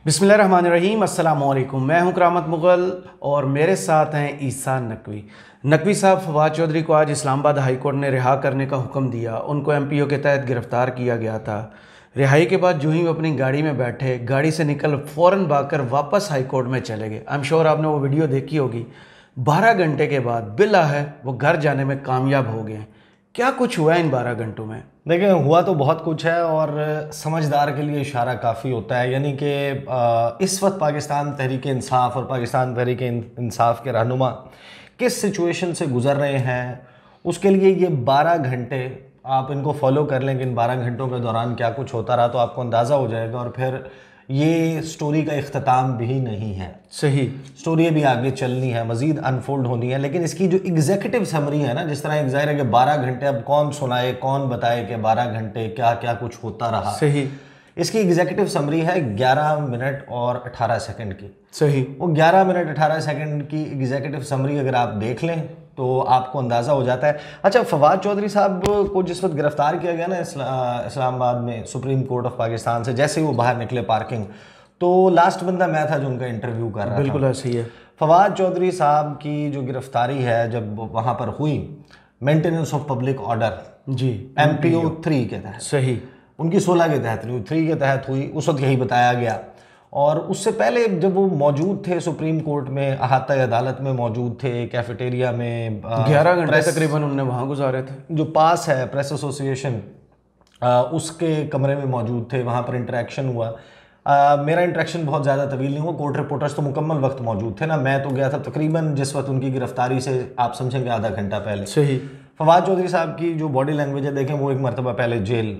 बिस्मिल्लाहिर्रहमानिर्रहीम, अस्सलाम वालेकुम। मैं हूं करामत मुग़ल और मेरे साथ हैं ईसा नकवी। नकवी साहब, फवाद चौधरी को आज इस्लामाबाद हाई कोर्ट ने रिहा करने का हुक्म दिया। उनको MPO के तहत गिरफ़्तार किया गया था। रिहाई के बाद जो ही वो अपनी गाड़ी में बैठे, गाड़ी से निकल फ़ौरन भागकर वापस हाई कोर्ट में चले गए। आई एम श्योर आपने वो वीडियो देखी होगी। 12 घंटे के बाद बिला है वो घर जाने में कामयाब हो गए। क्या कुछ हुआ इन 12 घंटों में? देखिए, हुआ तो बहुत कुछ है और समझदार के लिए इशारा काफ़ी होता है। यानी कि इस वक्त पाकिस्तान तहरीक इंसाफ और पाकिस्तान तहरीक इंसाफ के रहनुमा किस सिचुएशन से गुज़र रहे हैं, उसके लिए ये 12 घंटे आप इनको फॉलो कर लें कि इन 12 घंटों के दौरान क्या कुछ होता रहा, तो आपको अंदाज़ा हो जाएगा। और फिर ये स्टोरी का इख्तिताम भी नहीं है, सही स्टोरी भी आगे चलनी है, मज़ीद अनफोल्ड होनी है। लेकिन इसकी जो एग्जीक्यूटिव समरी है ना, जिस तरह एक ज़ाहिर है कि 12 घंटे अब कौन सुनाए, कौन बताए कि 12 घंटे क्या क्या कुछ होता रहा। सही। इसकी एग्जीक्यूटिव समरी है 11 मिनट और 18 सेकंड की। सही। वो 11 मिनट 18 सेकंड की एग्जीक्यूटिव समरी अगर आप देख लें तो आपको अंदाज़ा हो जाता है। अच्छा, फवाद चौधरी साहब को जिस वक्त गिरफ्तार किया गया ना इस्लामाबाद में सुप्रीम कोर्ट ऑफ पाकिस्तान से, जैसे ही वो बाहर निकले पार्किंग, तो लास्ट बंदा मैं था जो उनका इंटरव्यू कर रहा था। बिल्कुल ऐसे ही है। फवाद चौधरी साहब की जो गिरफ्तारी है जब वहाँ पर हुई, मेंटेनेंस ऑफ पब्लिक ऑर्डर जी, MPO 3 के तहत, सही, उनकी 16 के तहत नहीं, 3 के तहत हुई। उस वक्त यही बताया गया। और उससे पहले जब वो मौजूद थे सुप्रीम कोर्ट में, अहाता अदालत में मौजूद थे, कैफेटेरिया में 11 घंटे तकरीबन उन्होंने वहाँ गुजारे थे। जो पास है प्रेस एसोसिएशन, उसके कमरे में मौजूद थे, वहाँ पर इंटरेक्शन हुआ। मेरा इंटरेक्शन बहुत ज़्यादा तवील नहीं हुआ। कोर्ट रिपोर्टर्स तो मुकम्मल वक्त मौजूद थे ना, मैं तो गया था तकरीबन जिस वक्त उनकी गिरफ्तारी से आप समझेंगे आधा घंटा पहले। सही। फवाद चौधरी साहब की जो बॉडी लैंग्वेज है, देखें, वो एक मरतबा पहले जेल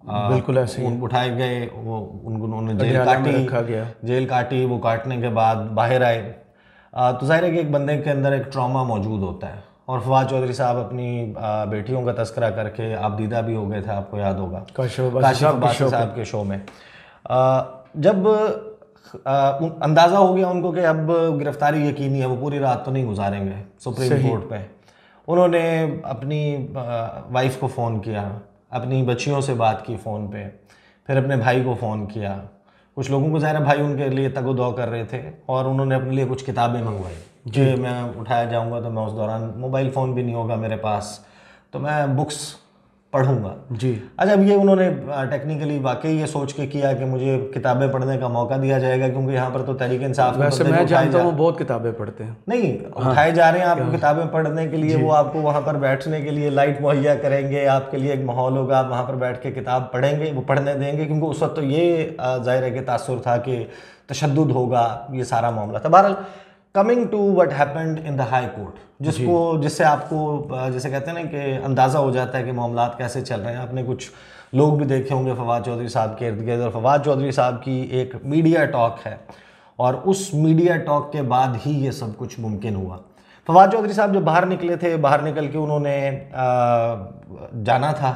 बिल्कुल ऐसे ही उठाए गए, वो उन्होंने जेल रखा गया। जेल काटी, वो काटने के बाद बाहर आए। तो जाहिर है कि एक बंदे के अंदर एक ट्रॉमा मौजूद होता है। और फवाद चौधरी साहब अपनी बेटियों का तस्करा करके आप दीदा भी हो गए थे, आपको याद होगा, काशिफ अब्बासी साहब के शो में। जब अंदाज़ा हो गया उनको कि अब गिरफ्तारी यकीनी है, वो पूरी रात तो नहीं गुजारेंगे सुप्रीम कोर्ट पे, उन्होंने अपनी वाइफ को फ़ोन किया, अपनी बच्चियों से बात की फ़ोन पे, फिर अपने भाई को फ़ोन किया। कुछ लोगों को ज़ाहिर भाई उनके लिए तगो-दो कर रहे थे, और उन्होंने अपने लिए कुछ किताबें मंगवाई कि मैं उठाया जाऊंगा तो मैं उस दौरान, मोबाइल फ़ोन भी नहीं होगा मेरे पास, तो मैं बुक्स पढ़ूंगा जी। अच्छा, अब ये उन्होंने टेक्निकली वाकई ये सोच के किया कि मुझे किताबें पढ़ने का मौका दिया जाएगा, क्योंकि यहाँ पर तो तहरीक इंसाफ, वैसे मैं जानता हूँ बहुत किताबें पढ़ते हैं। नहीं, उठाए जा रहे हैं आपको किताबें पढ़ने के लिए, वो आपको वहाँ पर बैठने के लिए लाइट मुहैया करेंगे, आपके लिए एक माहौल होगा, आप वहाँ पर बैठ के किताब पढ़ेंगे, वो पढ़ने देंगे, क्योंकि उस वक्त तो ये जाहिर है कि तासुर था कि तशद्दुद होगा, ये सारा मामला था। बहरहाल, coming to what happened in the high court, जिससे आपको जैसे कहते हैं ना कि अंदाज़ा हो जाता है कि मामलात कैसे चल रहे हैं। आपने कुछ लोग भी देखे होंगे फवाद चौधरी साहब के इर्द गिर्द, और फवाद चौधरी साहब की एक मीडिया टॉक है, और उस मीडिया टॉक के बाद ही ये सब कुछ मुमकिन हुआ। फवाद चौधरी साहब जब बाहर निकले थे, बाहर निकल के उन्होंने जाना था,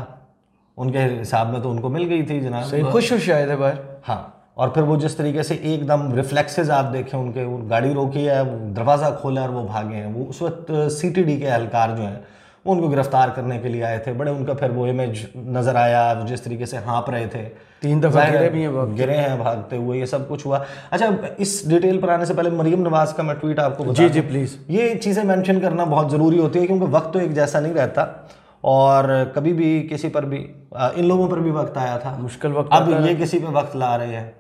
उनके हिसाब में तो उनको मिल गई थी जनाब, खुश शायद है बाहर। हाँ, और फिर वो जिस तरीके से एकदम रिफ्लेक्सेस आप देखें उनके, वो गाड़ी रोकी है, दरवाज़ा खोला और वो भागे हैं। वो उस वक्त CTD के एहलकार जो हैं वो उनको गिरफ्तार करने के लिए आए थे। बड़े उनका फिर वो इमेज नज़र आया, जिस तरीके से हाँप रहे थे, 3 दफ़ा गिरे हैं भागते हुए, ये सब कुछ हुआ। अच्छा, इस डिटेल पर आने से पहले मरीम नवाज़ का मैं ट्वीट आपको बता जी प्लीज़। ये चीज़ें मेंशन करना बहुत ज़रूरी होती है, क्योंकि वक्त तो एक जैसा नहीं रहता, और कभी भी किसी पर भी, इन लोगों पर भी वक्त आया था, मुश्किल वक्त, अब ये किसी पे वक्त ला रहे हैं,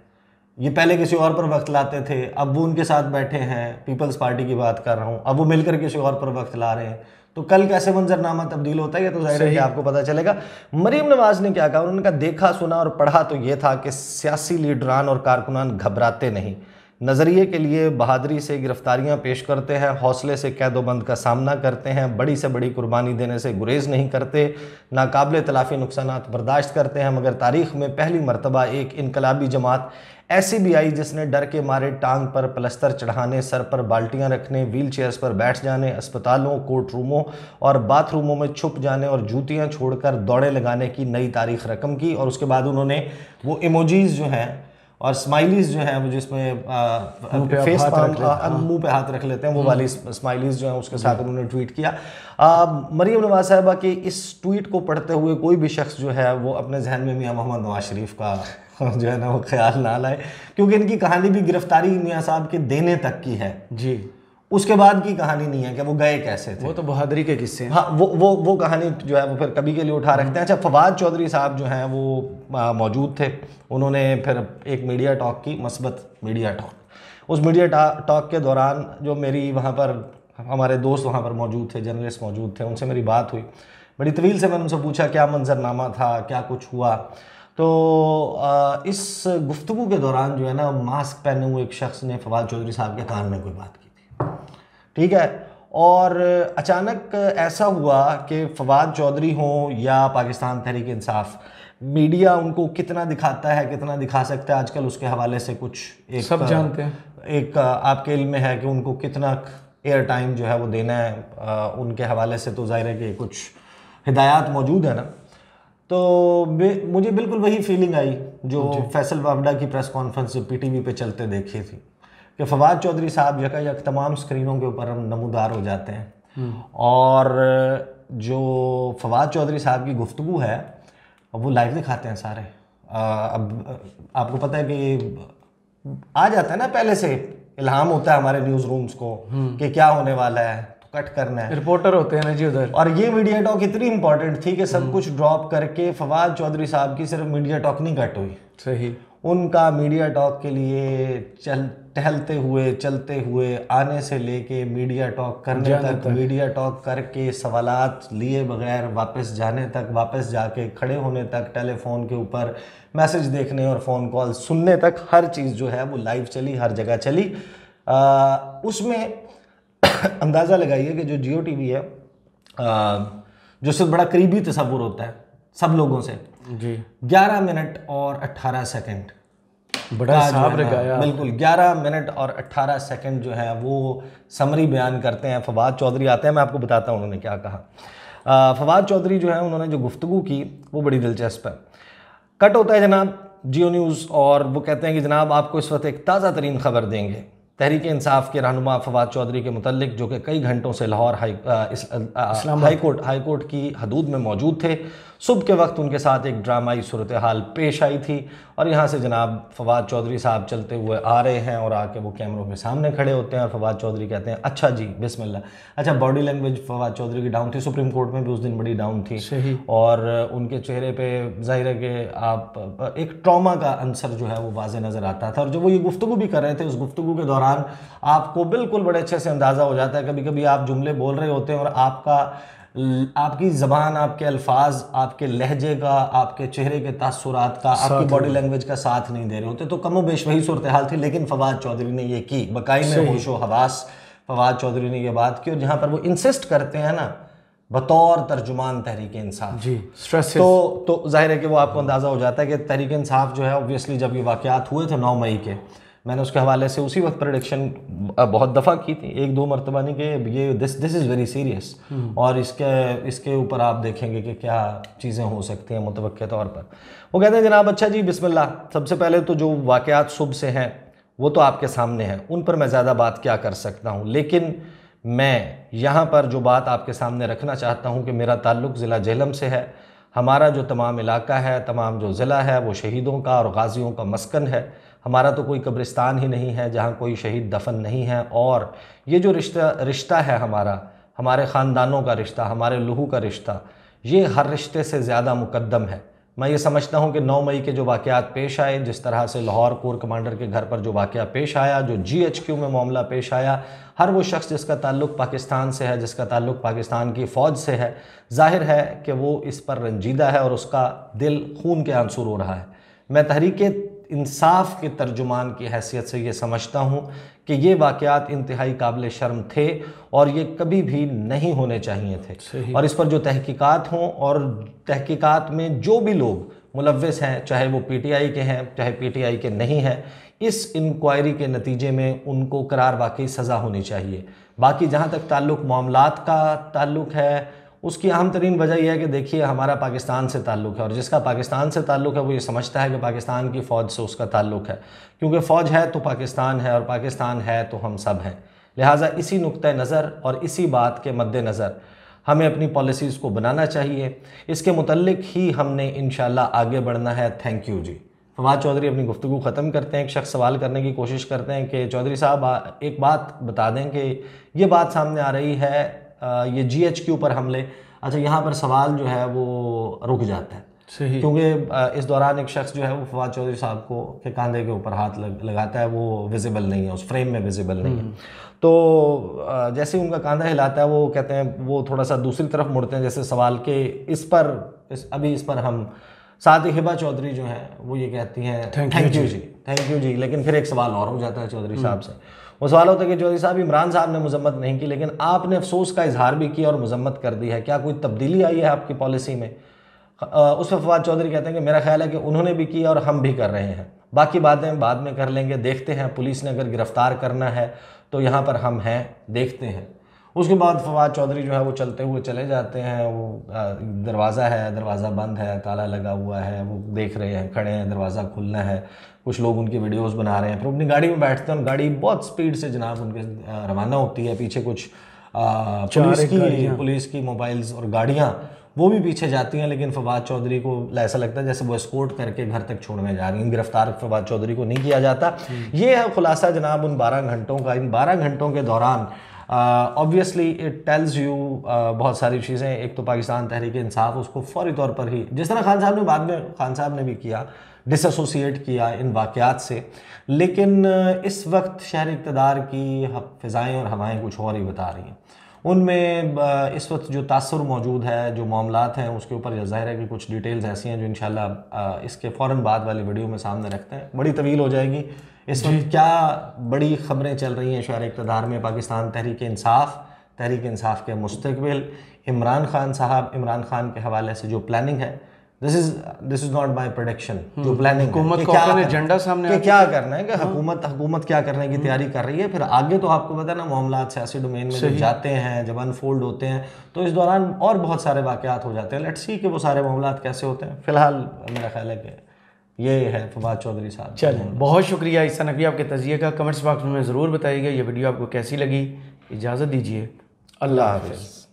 ये पहले किसी और पर वक्त लाते थे, अब वो उनके साथ बैठे हैं, पीपल्स पार्टी की बात कर रहा हूँ, अब वो मिलकर किसी और पर वक्त ला रहे हैं, तो कल कैसे मंजरनामा तब्दील होता है ये तो जाहिर है कि आपको पता चलेगा। मरीम नवाज ने क्या कहा, उन्होंने कहा देखा सुना और पढ़ा तो ये था कि सियासी लीडरान और कारकुनान घबराते नहीं, नज़रिए के लिए बहादुरी से गिरफ्तारियां पेश करते हैं, हौसले से कैदोबंद का सामना करते हैं, बड़ी से बड़ी कुर्बानी देने से गुरेज नहीं करते, नाकाबिल तलाफ़ी नुकसानात बर्दाश्त करते हैं, मगर तारीख़ में पहली मरतबा एक इनकलाबी जमात ऐसी भी आई जिसने डर के मारे टांग पर प्लस्तर चढ़ाने, सर पर बाल्टियां रखने, व्हील चेयर्स पर बैठ जाने, अस्पतालों, कोर्ट रूमों और बाथरूमों में छुप जाने और जूतियां छोड़कर दौड़े लगाने की नई तारीख रकम की। और उसके बाद उन्होंने वो इमोजीज जो हैं और स्माइलीज जो हैं, वो जिसमें फेस पाम, मुंह पे हाथ रख लेते हैं, वो वाली स्माइलीज जो हैं उसके साथ उन्होंने ट्वीट किया। मरीम नवाज साहिबा के इस ट्वीट को पढ़ते हुए कोई भी शख्स जो है वो अपने जहन में मियां मोहम्मद नवाज शरीफ का जो है ना वो ख्याल ना लाए, क्योंकि इनकी कहानी भी गिरफ्तारी मियाँ साहब के देने तक की है जी। उसके बाद की कहानी नहीं है कि वो गए कैसे थे। वो तो बहादुरी के किस्से हैं। हाँ, वो कहानी जो है वो फिर कभी के लिए उठा रखते हैं। अच्छा, फवाद चौधरी साहब जो हैं वो मौजूद थे। उन्होंने फिर एक मीडिया टॉक की, मस्बत मीडिया टॉक। उस मीडिया टॉक के दौरान जो मेरी वहाँ पर हमारे दोस्त वहाँ पर मौजूद थे, जर्नलिस्ट मौजूद थे, उनसे मेरी बात हुई बड़ी तवील से। मैंने उनसे पूछा क्या मंजरनामा था, क्या कुछ हुआ। तो इस गुफ्तगू के दौरान जो है ना मास्क पहने हुए एक शख्स ने फवाद चौधरी साहब के कान में कोई बात की थी, ठीक है। और अचानक ऐसा हुआ कि फवाद चौधरी हों या पाकिस्तान तहरीक इंसाफ, मीडिया उनको कितना दिखाता है, कितना दिखा सकता है आजकल, उसके हवाले से कुछ एक सब जानते हैं। एक आपके इल्म में है कि उनको कितना एयर टाइम जो है वो देना है। उनके हवाले से तो जाहिर है कि कुछ हिदायत मौजूद है ना। तो मुझे बिल्कुल वही फीलिंग आई जो फैसल वावडा की प्रेस कॉन्फ्रेंस जो पीटीवी पे चलते देखी थी कि फवाद चौधरी साहब यकायक तमाम स्क्रीनों के ऊपर नमूदार हो जाते हैं। और जो फवाद चौधरी साहब की गुफ्तगू है वो लाइव दिखाते हैं सारे। अब आपको पता है कि आ जाता है ना, पहले से इल्हाम होता है हमारे न्यूज़ रूम्स को कि क्या होने वाला है, तो कट करना है, रिपोर्टर होते हैं ना जी उधर। और ये मीडिया टॉक इतनी इंपॉर्टेंट थी कि सब कुछ ड्रॉप करके फवाद चौधरी साहब की सिर्फ मीडिया टॉक नहीं कट हुई, सही, उनका मीडिया टॉक के लिए टहलते हुए, चलते हुए, आने से लेके मीडिया टॉक करने तक, मीडिया टॉक करके सवालात लिए बगैर वापस जाने तक, वापस जाके खड़े होने तक, टेलीफोन के ऊपर मैसेज देखने और फ़ोन कॉल सुनने तक, हर चीज़ जो है वो लाइव चली, हर जगह चली। उसमें अंदाज़ा लगाइए कि जो जियो टीवी है, जो सिर्फ बड़ा करीबी तस्वुर होता है सब लोगों से जी, 11 मिनट और 18 सेकंड बड़ा साहब लगाया, बिल्कुल 11 मिनट और 18 सेकंड जो है वो समरी बयान करते हैं। फवाद चौधरी आते हैं, मैं आपको बताता हूँ उन्होंने क्या कहा। फवाद चौधरी जो है उन्होंने जो गुफ्तगू की वो बड़ी दिलचस्प है। कट होता है जनाब जियो न्यूज़ और वो कहते हैं कि जनाब आपको इस वक्त एक ताज़ा तरीन खबर देंगे तहरीक इंसाफ के रहनुमा फवाद चौधरी के मुतल्लिक, जो कि कई घंटों से लाहौर हाई कोर्ट की हदूद में मौजूद थे। सुबह के वक्त उनके साथ एक ड्रामाई सूरत हाल पेश आई थी और यहाँ से जनाब फवाद चौधरी साहब चलते हुए आ रहे हैं और आके वो कैमरों के सामने खड़े होते हैं और फवाद चौधरी कहते हैं अच्छा जी बिस्मिल्लाह। अच्छा, बॉडी लैंग्वेज फवाद चौधरी की डाउन थी, सुप्रीम कोर्ट में भी उस दिन बड़ी डाउन थी और उनके चेहरे पे जाहिर है कि आप एक ट्रॉमा का अंसर जो है वो वाज़े नज़र आता था। और जब वो ये गुफ्तगू भी कर रहे थे, उस गुफ्तगू के दौरान आपको बिल्कुल बड़े अच्छे से अंदाज़ा हो जाता है। कभी कभी आप जुमले बोल रहे होते हैं और आपकी ज़बान, आपके अल्फाज, आपके लहजे का, आपके चेहरे के तासुरात का, आपकी बॉडी लैंग्वेज का साथ नहीं दे रहे होते। तो कमो बेश वही सूरत हाल थी, लेकिन फवाद चौधरी ने ये की, बकाई में होशो हवास फवाद चौधरी ने ये बात की। और जहाँ पर वो इंसिस्ट करते हैं ना बतौर तर्जुमान तहरीक इंसाफ जी, तो जाहिर है कि वो आपको अंदाज़ा हो जाता है कि तहरीक इंसाफ जो है ऑब्वियसली जब ये वाक़यात हुए थे 9 मई के, मैंने उसके हवाले से उसी वक्त प्रेडिक्शन बहुत दफ़ा की थी, 1-2 मरतबा नहीं कि ये दिस इज़ वेरी सीरियस और इसके ऊपर आप देखेंगे कि क्या चीज़ें हो सकती हैं मुतवक्के तौर पर। वो कहते हैं जनाब अच्छा जी बिस्मिल्लाह, सबसे पहले तो जो वाक़यात सुबह से हैं वो तो आपके सामने हैं, उन पर मैं ज़्यादा बात क्या कर सकता हूँ, लेकिन मैं यहाँ पर जो बात आपके सामने रखना चाहता हूँ कि मेरा ताल्लुक़ ज़िला जेहलम से है। हमारा जो तमाम इलाका है, तमाम जो ज़िला है वो शहीदों का और गाज़ियों का मस्कन है। हमारा तो कोई कब्रिस्तान ही नहीं है जहाँ कोई शहीद दफन नहीं है। और ये जो रिश्ता है हमारे ख़ानदानों का रिश्ता, हमारे लहू का रिश्ता, ये हर रिश्ते से ज़्यादा मुकद्दम है। मैं ये समझता हूँ कि 9 मई के जो वाक़यात पेश आए, जिस तरह से लाहौर कोर कमांडर के घर पर जो वाक़या पेश आया, जो GHQ में मामला पेश आया, हर वो शख्स जिसका ताल्लुक़ पाकिस्तान से है, जिसका ताल्लुक़ पाकिस्तान की फ़ौज से है, ज़ाहिर है कि वो इस पर रंजीदा है और उसका दिल खून के आंसू रो रहा है। मैं तहरीक इंसाफ के तर्जुमान की हैसियत से ये समझता हूँ कि ये वाक़यात इंतहाई काबिल शर्म थे और ये कभी भी नहीं होने चाहिए थे। और इस पर जो तहकीकात हों और तहकीकात में जो भी लोग मुलव्वस हैं, चाहे वो PTI के हैं, चाहे PTI के नहीं हैं, इस इंक्वायरी के नतीजे में उनको करार वाकई सज़ा होनी चाहिए। बाकी जहाँ तक ताल्लुक़ मामलात का ताल्लुक़ है, उसकी अहम तरीन वजह यह है कि देखिए हमारा पाकिस्तान से ताल्लुक़ है और जिसका पाकिस्तान से ताल्लुक़ है वो ये समझता है कि पाकिस्तान की फ़ौज से उसका ताल्लुक़ है, क्योंकि फ़ौज है तो पाकिस्तान है और पाकिस्तान है तो हम सब हैं। लिहाजा इसी नुक्ता नज़र और इसी बात के मद्देनज़र हमें अपनी पॉलिसीज़ को बनाना चाहिए। इसके मुतल्लिक ही हमने इंशाअल्लाह आगे बढ़ना है। थैंक यू जी। फवाद चौधरी अपनी गुफ्तगू ख़त्म करते हैं, एक शख्स सवाल करने की कोशिश करते हैं कि चौधरी साहब एक बात बता दें कि ये बात सामने आ रही है ये GHQ पर हमले। अच्छा, यहाँ पर सवाल जो है वो रुक जाता है सही, क्योंकि इस दौरान एक शख्स जो है वो फवाद चौधरी साहब को के कंधे के ऊपर हाथ लगाता है, वो विजिबल नहीं है, उस फ्रेम में विजिबल नहीं है। तो जैसे ही उनका कंधा हिलाता है वो कहते हैं, वो थोड़ा सा दूसरी तरफ मुड़ते हैं जैसे सवाल के इस पर हम, साथ ही हिबा चौधरी जो है वो ये कहती हैं थैंक यू जी, लेकिन फिर एक सवाल और हो जाता है चौधरी साहब से। वो सवाल होता है कि चौधरी साहब, इमरान साहब ने मजम्मत नहीं की लेकिन आपने अफसोस का इजहार भी किया और मजम्मत कर दी है, क्या कोई तब्दीली आई है आपकी पॉलिसी में? उस पर फवाद चौधरी कहते हैं कि मेरा ख्याल है कि उन्होंने भी किया और हम भी कर रहे हैं, बाकी बातें बाद में कर लेंगे, देखते हैं, पुलिस ने अगर गिरफ्तार करना है तो यहाँ पर हम हैं, देखते हैं। उसके बाद फवाद चौधरी जो है वो चलते हुए चले जाते हैं। वो दरवाज़ा बंद है, ताला लगा हुआ है, वो देख रहे हैं, खड़े हैं, दरवाज़ा खुलना है, कुछ लोग उनकी वीडियोस बना रहे हैं, फिर अपनी गाड़ी में बैठते हैं। गाड़ी बहुत स्पीड से जनाब उनके रवाना होती है, पीछे कुछ पुलिस की मोबाइल्स और गाड़ियाँ वो भी पीछे जाती हैं, लेकिन फवाद चौधरी को ऐसा लगता है जैसे वो एस्कॉर्ट करके घर तक छोड़ने जा रही हैं। गिरफ्तार फवाद चौधरी को नहीं किया जाता। ये है खुलासा जनाब उन 12 घंटों का। इन 12 घंटों के दौरान ऑब्वियसली इट टेल्स यू बहुत सारी चीज़ें। एक तो पाकिस्तान तहरीक इंसाफ उसको फौरी तौर पर ही, जिस तरह खान साहब ने बाद में खान साहब ने भी किया, डिसएसोसिएट किया इन वाक़यात से, लेकिन इस वक्त शहर इक़्तिदार की फ़िज़ाएँ और हवाएँ कुछ और ही बता रही हैं। उनमें इस वक्त जो तासुर मौजूद है, जो मामलात हैं, उसके ऊपर ज़ाहिर है कि कुछ डिटेल्स ऐसी हैं जो इंशाल्लाह इसके फ़ौरन बाद वाली वीडियो में सामने रखते हैं। बड़ी तवील हो जाएगी। इस वक्त क्या बड़ी ख़बरें चल रही हैं शहर इक़्तिदार में, पाकिस्तान तहरीक इंसाफ के मुस्तक़बिल, इमरान खान के हवाले से जो प्लानिंग है, this is not my prediction, जो प्लानिंग हुकूमत को अपना एजेंडा सामने कि क्या करना है, कि हुकूमत क्या करने की तैयारी कर रही है। फिर आगे तो आपको पता है ना, मामलात सियासी डोमेन में जब जाते हैं, जब अनफोल्ड होते हैं, तो इस दौरान और बहुत सारे वाक़यात हो जाते हैं। लेट्स सी कि वो सारे मामलात कैसे होते हैं। फ़िलहाल मेरा ख्याल है कि ये है फवाद चौधरी साहब। चलिए, बहुत शुक्रिया ईसा नकवी आपके तज़किए का। कमेंट्स बॉक्स में ज़रूर बताइएगा ये वीडियो आपको कैसी लगी। इजाज़त दीजिए, अल्लाह हाफ़िज़।